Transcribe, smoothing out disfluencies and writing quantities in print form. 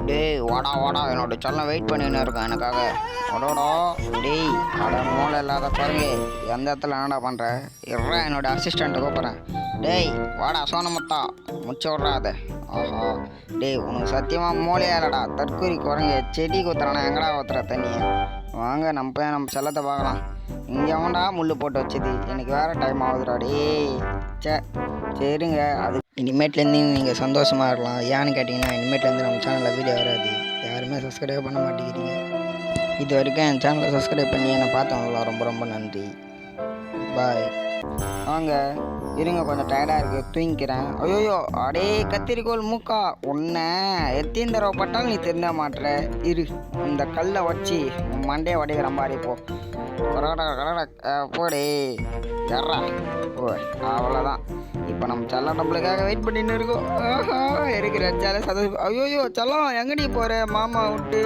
டேய் வாடா வாடா, என்னோட செல்லம் வெயிட் பண்ணின்னு இருக்கேன் எனக்காக. அடோடா டேய், அட மூளை இல்லாத பாருங்க, எந்த இடத்துல என்னடா பண்ணுற? இருறா, என்னோட அசிஸ்டண்ட்டை கூப்பிட்றேன். டேய் வாடா சோனமுத்தா, முச்ச விட்றா அதை. ஆஹா டேய், உனக்கு சத்தியமாக மூளையா இல்லடா தற்கூரி குரங்கு. செடி ஊத்துறானா, எங்கடா ஊத்துற தண்ணியை? வாங்க நம்ம போய் நம்ம செல்லத்தை பார்க்கலாம். இங்கே எவன்டா முள் போட்டு வச்சது? எனக்கு வேறு டைம் ஆகுதுடா. டேய் சரிங்க, அது இனிமேட்லேருந்து நீங்கள் சந்தோஷமாக இருக்கலாம். ஏன்னு கேட்டிங்கன்னா, இனிமேட்லேருந்து நம்ம சேனலில் வீடியோ வராது. யாருமே சப்ஸ்கிரைப் பண்ண மாட்டேங்கிறீங்க. இது வரைக்கும் என் சேனலை சப்ஸ்கிரைப் பண்ணி என்னை பார்த்தவங்களா ரொம்ப ரொம்ப நன்றி. பாய். வாங்க இருங்க, கொஞ்சம் டயர்டாக இருக்குது, தூங்கிக்கிறேன். ஐயோயோ அடே கத்திரிக்கோள் மூக்கா, உன்னை எத்தனை தடவை பட்டாலும் நீ திருந்த மாட்டுற. இரு, இந்த கல்லை வச்சு மண்டையை வடிக்கிற மாதிரி போ. போடே எறா. ஓ அவ்வளோதான். இப்போ நம்ம செல்லம் நம்மளுக்காக வெயிட் பண்ணின்னு இருக்கோம். இருக்கிற செல்ல சதவீதம். ஐயோயோ செல்லம், எங்கடி போகிற மாமா விட்டு?